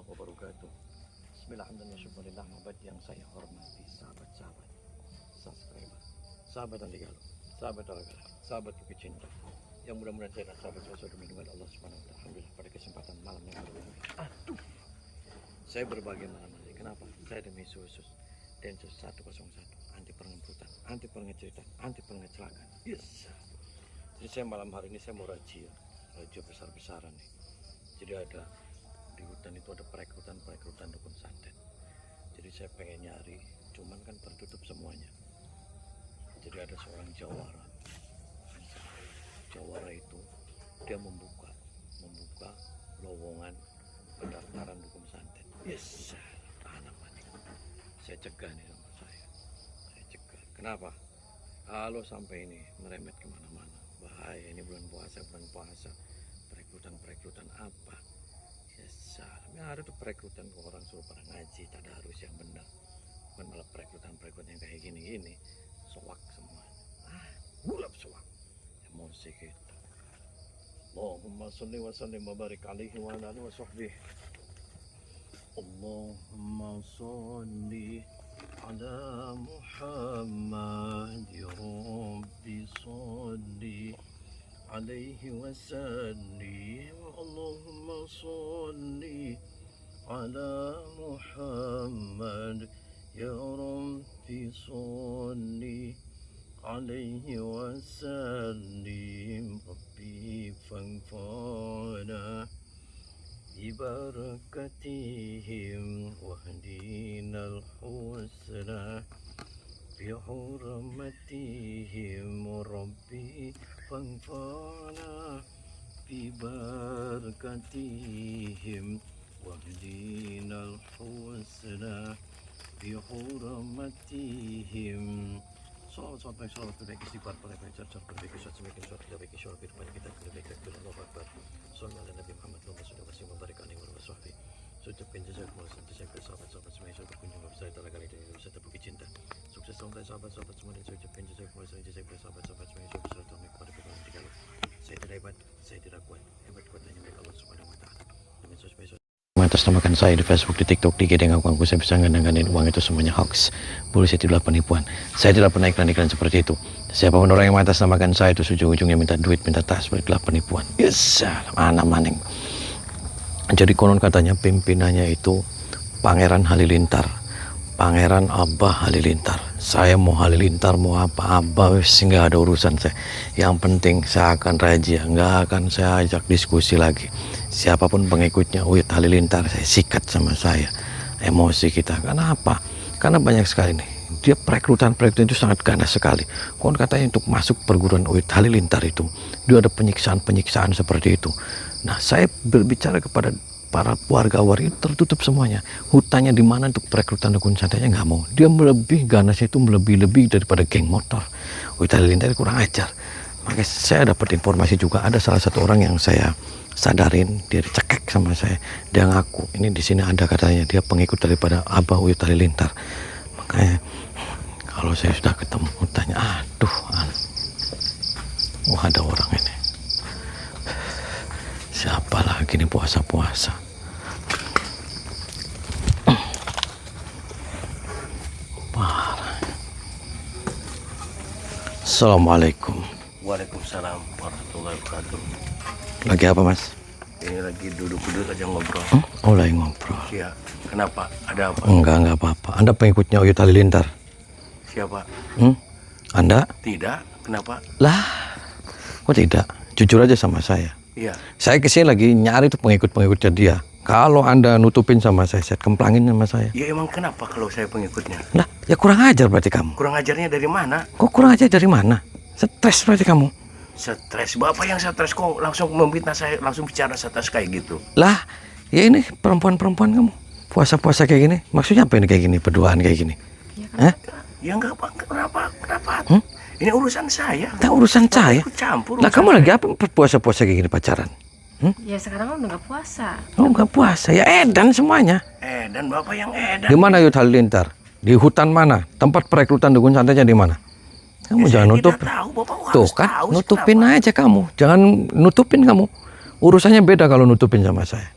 wabarakatuh. Bismillahirrahmanirrahim. Yang saya hormati sahabat-sahabat, subscriber, sahabat anti galau, sahabat olahraga, sahabat bukit cinta, yang mudah-mudahan saya dan sahabat selalu dilindungi Allah Subhanahu wa Ta'ala. Alhamdulillah pada kesempatan malam yang baru ini. Saya berbagai malam ini. Kenapa? Saya demi Yesus Densus 101 anti pengembutan, anti pengeceritan, anti pengecelakaan. Yes. Jadi saya malam hari ini saya mau razia besar-besaran nih. Jadi ada di hutan itu ada perekrutan dukun santet. Jadi saya pengen nyari, cuman kan tertutup semuanya. Jadi ada seorang jawara itu dia membuka lowongan pendaftaran dukun santet. Yes, anak manik. Saya cegah nih sama saya cegah. Kenapa? Kalau sampai ini merembet kemana-mana, bahaya. Ini bulan puasa, perekrutan apa? Yes, ada tuh perekrutan orang suruh pada ngaji, tadarus yang benar, bukan malah perekrutan yang kayak gini soak semua. Gulap soak emosi kita. Allahumma sholli wa sallim wa barik alaihi wa ala alihi wa sahbihi. Allahumma sholli ala Muhammad ya Rabbi sholli alaihi wa sallim. Allahumma sholli ala Muhammad ya Rabbi sholli alaihi wa sallim. Rabbi fanfa'na bibarakatihim wahdinal husna bihurmatihim. Rabbi fanfa'na bibarakatihim wahdinal husna bihurmatihim. Salat berbaik istighfar berbaik cercar berbaik suat semakin suat berbaik syurga kepada kita berbaik Allah Akbar. Sallallahu alaihi Nabi Muhammad sallallahu alaihi wa barik alaihi wa sahbihi. Ucapkan jazakumullah sampai sahabat-sahabat semua yang berkunjung ke saya kali ini bisa terbukti cinta. Sukses sampai sahabat-sahabat semua dan saya ucapkan jazakumullah sampai sahabat-sahabat semua yang bisa tertarik kepada kita nanti kalau saya tidak hebat, saya tidak kuat. Hebat kuatnya milik Allah Subhanahu wa Ta'ala. Dengan sosmed mengatasnamakan saya di Facebook, di TikTok, di IG, dan ngaku saya bisa ngandang-ngandangin uang itu semuanya hoax, bullshit, itulah penipuan. Saya tidak pernah iklan-iklan seperti itu. Siapapun orang yang mengatasnamakan saya itu ujung-ujungnya minta duit, minta transfer, itulah penipuan. Yes, mana maning. Jadi konon katanya pimpinannya itu Pangeran Halilintar, Pangeran Abah Halilintar. Saya mau Halilintar mau apa Abah, nggak ada urusan saya. Yang penting saya akan razia, nggak akan saya ajak diskusi lagi. Siapapun pengikutnya Uyut Halilintar saya sikat sama saya. Emosi kita. Kenapa? Karena banyak sekali nih. Dia perekrutan itu sangat ganas sekali. Konon katanya untuk masuk perguruan Uyut Halilintar itu dia ada penyiksaan seperti itu. Nah, saya berbicara kepada para warga-warga itu tertutup semuanya. Hutannya di mana untuk perekrutan dukun santainya nggak mau. Dia ganasnya itu melebihi daripada geng motor. Uyut Halilintar kurang ajar. Makanya saya dapat informasi juga ada salah satu orang yang saya sadarin, dia dicekek sama saya. Dia ngaku ini di sini ada katanya dia pengikut daripada Abah Uyut Halilintar. Makanya kalau saya sudah ketemu tanya, ada orang ini. Siapa lagi nih puasa-puasa? Parah. Assalamualaikum. Waalaikumsalam warahmatullahi wabarakatuh. Lagi apa, Mas? Ini lagi duduk-duduk aja ngobrol. Oh, lagi ngobrol. Iya. Kenapa? Ada apa? Enggak apa-apa. Anda pengikutnya Uyut Halilintar? Siapa? Anda? Tidak. Kenapa? Lah, kok tidak? Jujur aja sama saya. Iya. Saya kesini lagi nyari tuh pengikutnya dia. Kalau Anda nutupin sama saya kemplangin sama saya. Ya emang kenapa kalau saya pengikutnya? Lah, ya kurang ajar berarti kamu. Kurang ajarnya dari mana? Kok kurang ajar dari mana? Stres berarti kamu. Stres? Bapak yang stres kok langsung memfitnah saya, langsung bicara stres kayak gitu. Lah, ya ini perempuan kamu. Puasa-puasa kayak gini. Maksudnya apa ini kayak gini? Berduaan kayak gini? Ya, ya enggak, Pak. Kenapa? Ini urusan saya. Nah, urusan saya. Campur. Lah, kamu lagi apa puasa-puasa kayak gini pacaran? Ya sekarang kan udah gak puasa. Oh, nggak puasa. Ya edan semuanya. Dan Bapak yang edan. Di mana Uyut Halilintar? Di hutan mana? Tempat perekrutan dukun santainya di mana? Kamu jangan nutup. Tuh kan, nutupin aja kamu. Jangan nutupin kamu. Urusannya beda kalau nutupin sama saya.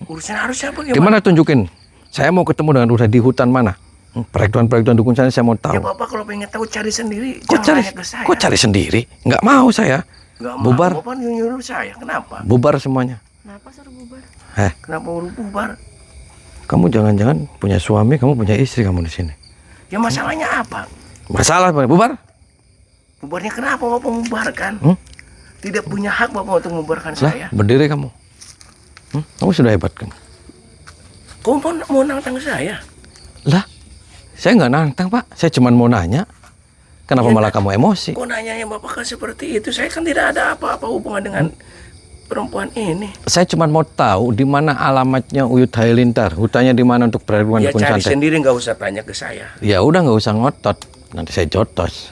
Urusan harusnya bagaimana? Gimana tunjukin? Saya mau ketemu dengan Rusa di hutan mana? Perempuan-perempuan dukun saya mau tahu. Ya Bapak kalau pengen tahu cari sendiri. Kok Jangan cari? tanya ke saya. Kok cari sendiri? Nggak mau saya. Nggak mau. Bubar. Bapak nyuruh saya. Kenapa? Bubar semuanya. Kenapa suruh bubar? Kenapa urus bubar? Kamu jangan-jangan punya suami, kamu punya istri kamu di sini. Ya masalahnya apa? Masalah apa? Bubar? Bubarnya kenapa Bapak membubarkan? Tidak punya hak Bapak untuk membubarkan Lah, saya. berdiri kamu. Kamu sudah hebat kamu. Kamu mau nantang saya? Lah, saya nggak nantang Pak. Saya cuma mau nanya. Kenapa Ya, malah kamu emosi? Kok nanyanya Bapak kan seperti itu? Saya kan tidak ada apa-apa hubungan dengan perempuan ini. Saya cuma mau tahu di mana alamatnya Uyut Halilintar. Hutannya di mana untuk perempuan Ya dukun cari santet. sendiri, nggak usah tanya ke saya. Ya udah nggak usah ngotot. Nanti saya jotos.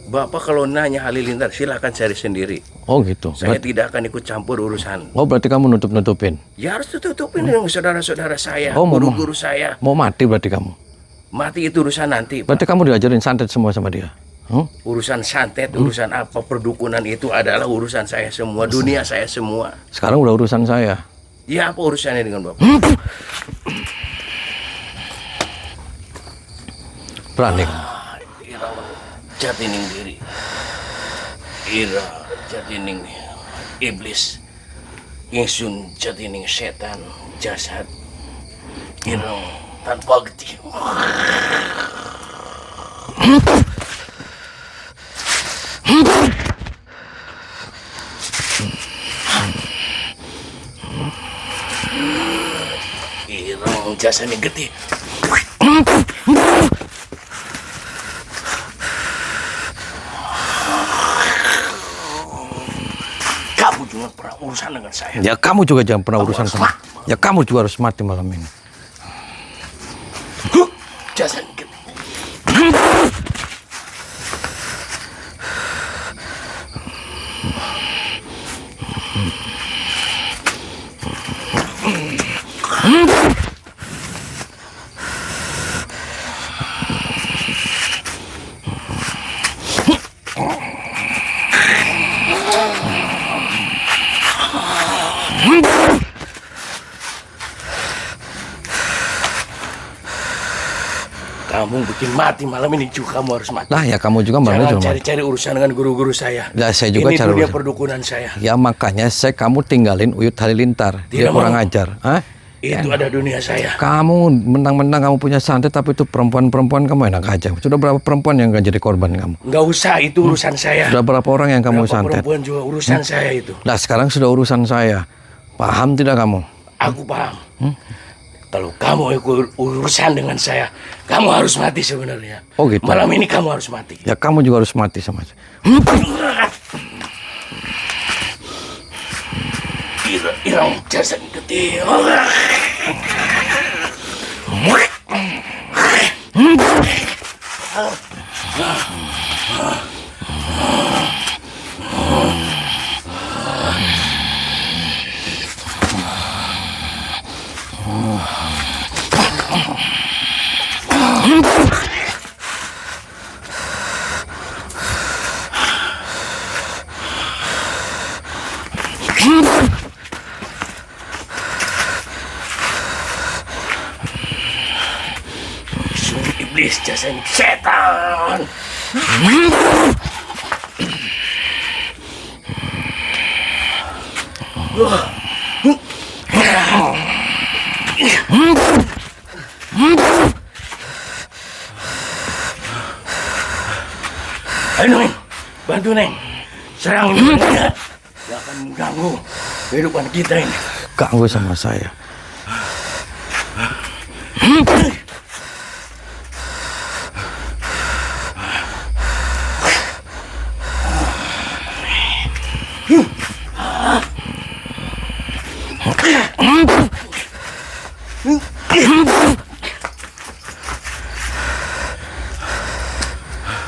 Bapak kalau nanya Halilintar silakan cari sendiri. Oh gitu. Saya tidak akan ikut campur urusan. Oh berarti kamu nutup-nutupin. Ya harus tutupin dengan saudara-saudara saya, Oh, mau- guru-guru saya. Mau mati berarti kamu. Mati itu urusan nanti, Pak. Berarti kamu diajarin santet semua sama dia. Urusan santet, urusan apa, perdukunan itu adalah urusan saya semua, dunia saya semua. Sekarang udah urusan saya. Ya apa urusannya dengan Bapak? Berani. Ira jatining diri. Ira jatining iblis. Ingsun jatining setan jasad. Ira tanpa geti. Irang jasanya gede. Kamu juga pernah urusan dengan saya. Ya kamu juga jangan pernah urusan harus sama. mati. Ya kamu juga harus mati malam ini. Jasanya gede. Kamu bikin mati malam ini juga kamu harus mati. Lah ya kamu juga malam ini Jangan juga mati. cari-cari urusan dengan guru-guru saya. Ya saya juga Ini cari dunia urusan. perdukunan saya. Ya makanya kamu tinggalin Uyut Halilintar. Dia Tidak kurang mau. ajar. Hah? Itu ada dunia saya. Kamu mentang-mentang kamu punya santet tapi itu perempuan-perempuan kamu enak aja. Sudah berapa perempuan yang gak jadi korban kamu? Nggak usah, itu urusan saya. Sudah berapa orang yang kamu Berapa santet? perempuan juga urusan saya itu. Nah sekarang sudah urusan saya. Paham tidak kamu? Aku paham. Kalau kamu ikut urusan dengan saya, kamu harus mati sebenarnya. Oh gitu. Malam ini kamu harus mati. Ya kamu juga harus mati sama saya. Irang jasa gede. Iblis jasa setan. Ayo Neng, bantu Neng. Serang ini. Gak akan mengganggu kehidupan kita ini. Ganggu sama saya.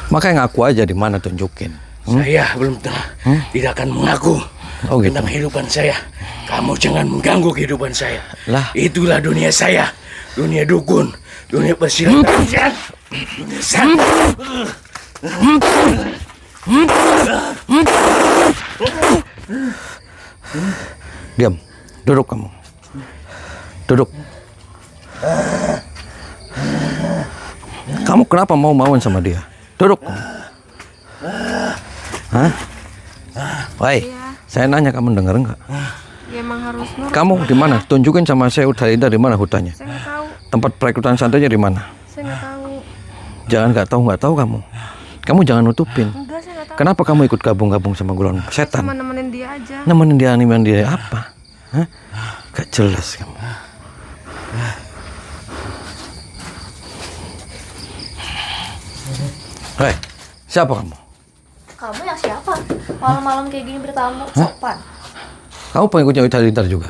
Makanya ngaku aja di mana tunjukin. Saya belum tidak akan mengaku Oh, gitu. tentang kehidupan saya. Kamu jangan mengganggu kehidupan saya. Lah. Itulah dunia saya. Dunia dukun, dunia persilatan, dunia santet. Diam. Duduk kamu. Duduk. Kamu kenapa mau-mauan sama dia? Duduk. Hah? Woi, Iya. saya nanya kamu dengar enggak? Ya emang harus nurut. Kamu di mana? Tunjukin sama saya Halilintar di mana hutannya. Saya nggak tahu. Tempat perekrutan santainya di mana? Saya nggak tahu. Jangan nggak tahu kamu. Kamu jangan nutupin. Enggak, saya nggak tahu. Kenapa kamu ikut gabung sama golongan setan? Cuma nemenin dia aja. Nemenin dia apa? Hah? Gak jelas kamu. Hei, siapa kamu? Kamu yang siapa? Malam-malam kayak gini bertamu, sopan. Kamu pengikutnya Halilintar juga?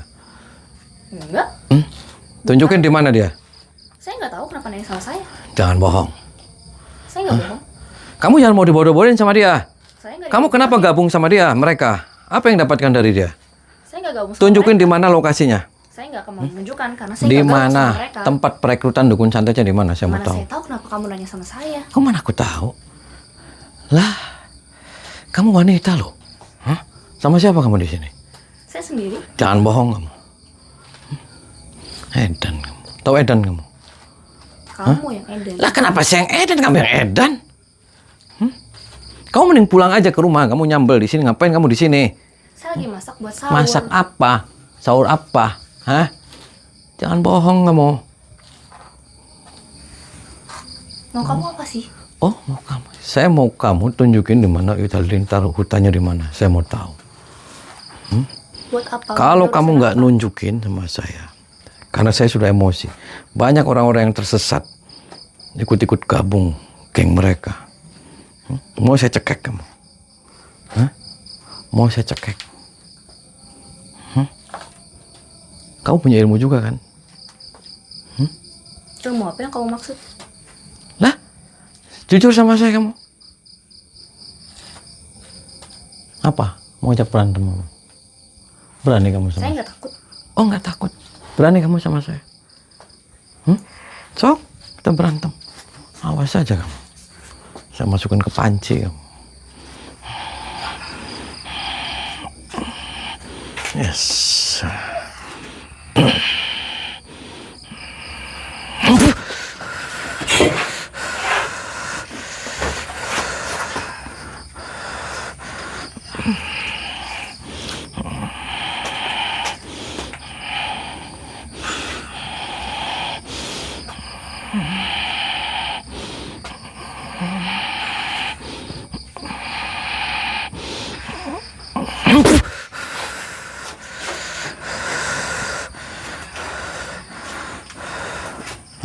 Enggak, Tunjukin di mana dia? saya nggak tahu kenapa nanya sama saya. Jangan bohong. Saya nggak bohong. Kamu jangan mau dibodoh-bodohin sama dia. Saya nggak. Kamu kenapa gabung sama dia, mereka? Apa yang dapatkan dari dia? Saya nggak gabung sama Tunjukin di mereka. mana lokasinya. Saya nggak akan menunjukkan karena saya Di nggak gabung mana? sama mereka. Tempat perekrutan dukun santetnya di mana? Saya mau Mana tahu. saya tahu kenapa kamu nanya sama saya? Kok mana aku tahu? Lah, kamu wanita loh. Hah? Sama siapa kamu di sini? Saya sendiri. Jangan bohong kamu. Edan kamu. Tahu Edan kamu? Kamu yang edan. Lah kenapa saya yang Edan, kamu yang Edan? Kamu mending pulang aja ke rumah. Kamu nyambel di sini. Ngapain kamu di sini? Saya lagi masak buat sahur. Masak apa? Sahur apa? Hah? Jangan bohong kamu. Mau kamu apa sih? Oh, mau kamu. Saya mau kamu tunjukin di mana Halilintar, hutannya di mana. Saya mau tahu. Buat apa? Kalau Urusan kamu nggak apa? nunjukin sama saya, karena saya sudah emosi. Banyak orang-orang yang tersesat, ikut-ikut gabung geng mereka. Mau saya cekek kamu? Hah? Mau saya cekek? Kamu punya ilmu juga kan? Ilmu apa yang kamu maksud? Lah, jujur sama saya kamu. Apa? Mau ajak berantem kamu? Berani kamu sama Saya saya? nggak takut. Oh, nggak takut. Berani kamu sama saya? Sok, kita berantem. Awas aja kamu. Saya masukin ke panci kamu. Yes.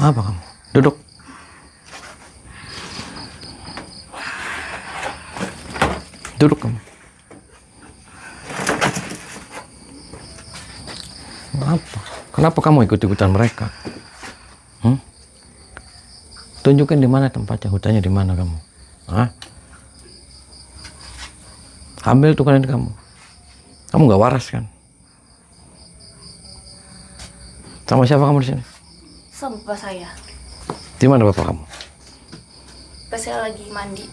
Apa kamu? Duduk. Duduk kamu. Apa? Kenapa kamu ikut-ikutan mereka? Tunjukkan di mana tempatnya, hutannya di mana kamu? Hah? Ambil tuh kan kamu. Kamu nggak waras kan? Sama siapa kamu di sini? Sama bapak saya. Di mana bapak kamu? Bapak saya lagi mandi.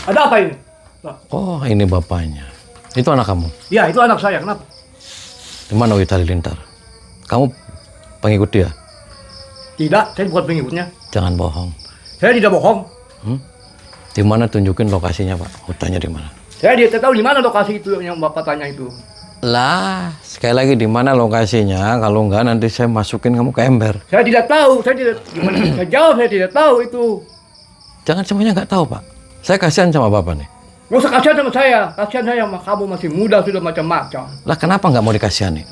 Ada apa ini? Oh, ini bapaknya. Itu anak kamu. Ya, itu anak saya. Kenapa? Di mana Halilintar? Kamu pengikut dia? Tidak, saya bukan pengikutnya. Jangan bohong. Saya tidak bohong. Di mana tunjukin lokasinya, Pak? Hutannya di mana? Saya tidak tahu di mana lokasi itu yang Bapak tanya itu. Lah, sekali lagi di mana lokasinya? Kalau enggak nanti saya masukin kamu ke ember. Saya tidak tahu. Saya tidak. Gimana saya jawab? Saya tidak tahu itu. Jangan semuanya nggak tahu, Pak. Saya kasihan sama Bapak nih. Nggak usah kasihan sama saya. Kasihan saya sama kamu masih muda sudah macam-macam. Lah, kenapa nggak mau dikasihani?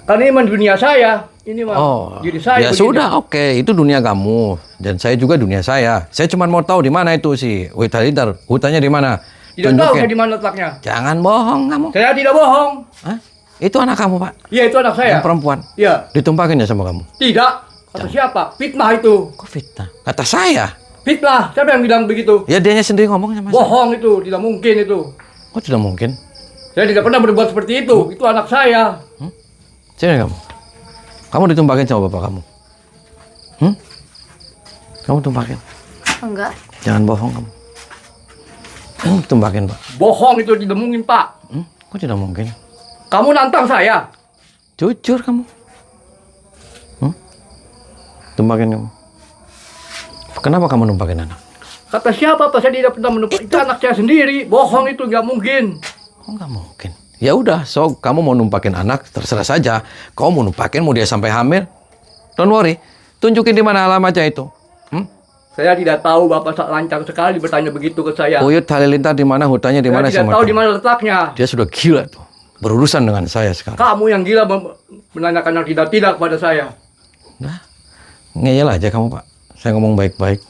Karena ini mah dunia saya. Ini mah Oh, diri saya. ya begini. sudah, oke. Itu dunia kamu. Dan saya juga dunia saya. Saya cuma mau tahu di mana itu si Halilintar. Hutannya di mana? Tidak tahu saya di mana letaknya. Jangan bohong kamu. Saya tidak bohong. Hah? Itu anak kamu, Pak. Iya, itu anak saya. Yang perempuan. Iya. Ditumpakin ya sama kamu. Tidak. Kata siapa? Fitnah itu. Kok fitnah? Kata saya. Fitnah. Siapa yang bilang begitu? Ya dianya sendiri ngomong sama saya. Bohong itu. Tidak mungkin itu. Kok tidak mungkin? Saya tidak pernah berbuat seperti itu. Itu anak saya. Sini kamu. Kamu ditumpakin sama bapak kamu. Kamu tumpakin. Enggak. Jangan bohong kamu. Tumbakin, Pak. Bohong itu tidak mungkin, Pak. Kok tidak mungkin? Kamu nantang saya. Jujur kamu. Tumbakin kamu. Kenapa kamu numpakin anak? Kata siapa, Pak? Saya tidak pernah menumpak. Itu anak saya sendiri. Bohong itu nggak mungkin. Oh, nggak mungkin. Ya udah, so kamu mau numpakin anak, terserah saja. Kau mau numpakin, mau dia sampai hamil. Don't worry. Tunjukin di mana alamatnya itu. Saya tidak tahu, Bapak lancar sekali bertanya begitu ke saya. Uyut Halilintar di mana, hutannya di mana? Saya tidak tahu di mana letaknya. Dia sudah gila tuh. Berurusan dengan saya sekarang. Kamu yang gila menanyakan yang tidak pada saya. Nah, ngeyel aja kamu, Pak. Saya ngomong baik-baik.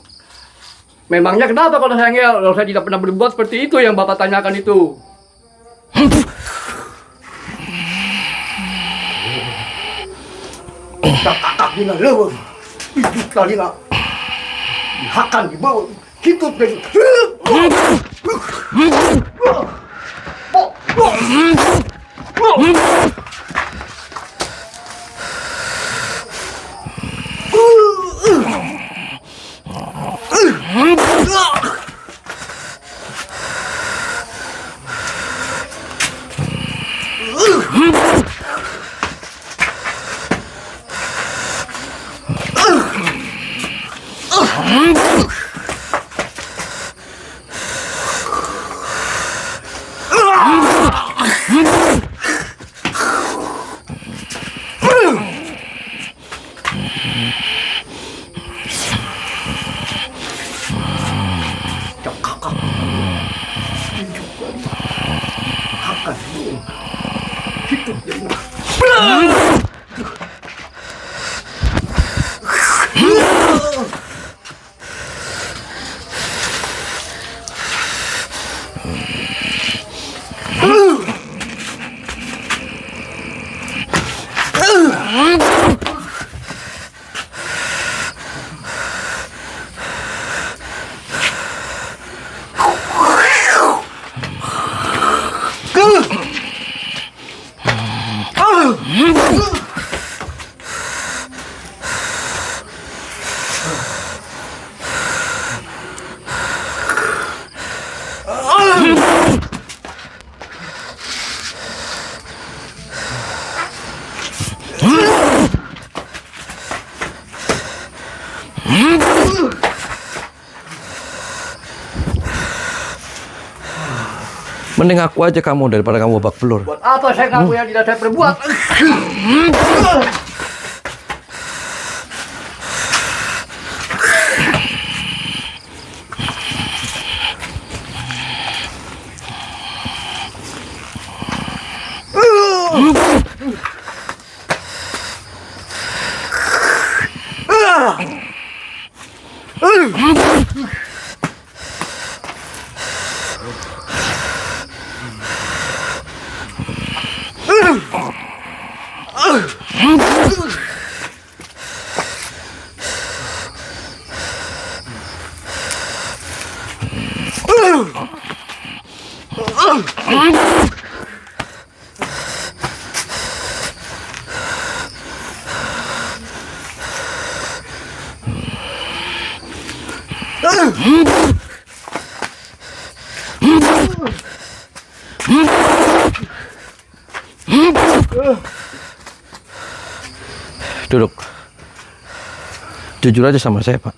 Memangnya kenapa kalau saya ngeyel? Kalau saya tidak pernah berbuat seperti itu yang Bapak tanyakan itu. Kakak dina lewat. Hidup tadi nak. Dihakan di bawah. Hidup dari. Mending aku aja kamu daripada kamu babak belur. Buat apa saya ngaku yang tidak saya perbuat? Duduk. Jujur aja sama saya, Pak.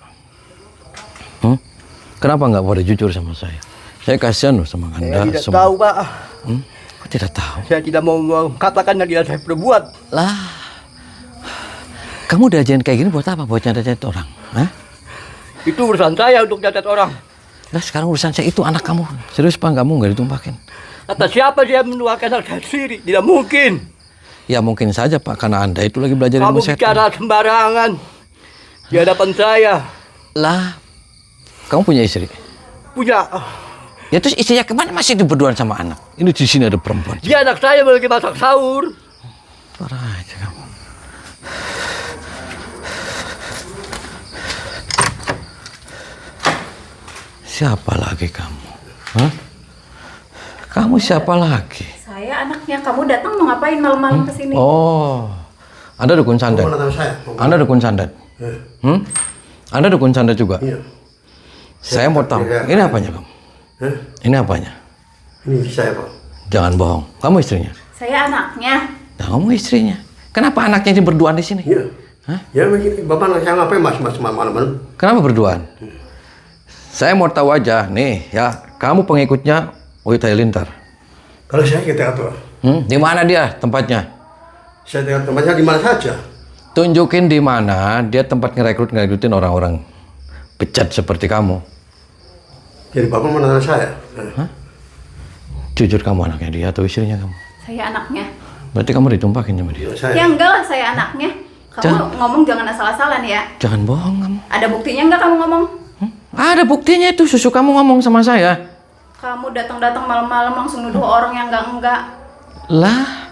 Kenapa nggak boleh jujur sama saya? Saya kasihan loh sama Anda. Saya tidak tahu, Pak. Kok tidak tahu? Saya tidak mau katakan yang tidak saya perbuat. Lah, kamu diajarin kayak gini buat apa? Buat nyatet orang? Hah? Itu urusan saya untuk catat orang. Lah sekarang urusan saya itu anak kamu. Serius Pak, kamu nggak ditumpakin? Kata siapa saya menuakan anak saya sendiri? Tidak mungkin. Ya mungkin saja Pak, karena Anda itu lagi belajar Kamu ilmu setan. bicara sembarangan di hadapan saya. Lah, kamu punya istri? Punya. Ya terus istrinya kemana masih berduaan sama anak? Ini di sini ada perempuan. Dia anak saya lagi masak sahur. Parah aja kamu. Siapa lagi kamu? Hah? Kamu siapa lagi? Saya anaknya. Kamu datang mau ngapain malam-malam kesini? Oh, Anda dukun santet. Anda dukun santet. Anda dukun santet juga. Iya. Saya mau tahu. Ini apanya kamu? Hah? Ini apanya? Ini saya, Pak. Jangan bohong. Kamu istrinya? Saya anaknya. Nah, kamu istrinya. Kenapa anaknya ini berduaan di sini? Iya. Hah? Ya, Bapak anak saya ngapain mas malam-malam? Kenapa berduaan? Saya mau tahu aja, nih ya, kamu pengikutnya Uyut Halilintar. Kalau saya kita apa? Di mana dia tempatnya? Saya tinggal tempatnya di mana saja. Tunjukin di mana dia tempat ngerekrutin orang-orang pecat seperti kamu. Jadi Bapak menanam saya. Hah? Jujur kamu anaknya dia atau istrinya kamu? Saya anaknya. Berarti kamu ditumpakin sama dia. Saya. Ya enggak lah, saya anaknya. Kamu ngomong jangan asal-asalan ya. Jangan bohong kamu. Ada buktinya enggak kamu ngomong? Ada buktinya itu susu kamu ngomong sama saya. Kamu datang-datang malam-malam langsung nuduh orang yang enggak. Lah,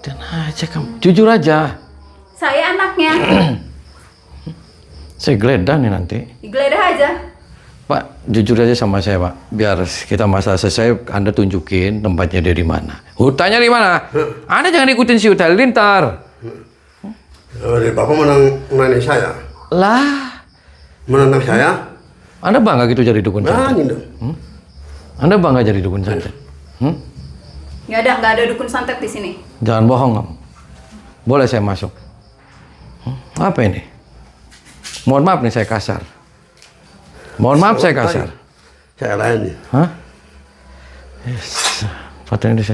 dan aja kamu. Jujur aja. Saya anaknya. Saya geledah nih nanti. Digeledah aja. Pak, jujur aja sama saya, Pak. Biar kita masalah selesai, Anda tunjukin tempatnya dia di mana. Hutannya di mana? Anda jangan ikutin si Uyut Halilintar. Jadi Bapak menanam saya. Lah, Menantang saya. Anda bangga gitu jadi dukun santet? Nangin dong. Anda bangga jadi dukun santet? Enggak ada dukun santet di sini. Jangan bohong kamu. Boleh saya masuk? Apa ini? Mohon maaf nih saya kasar. Mohon maaf saya kasar. Saya lain nih. Hah? Yes. Foto ini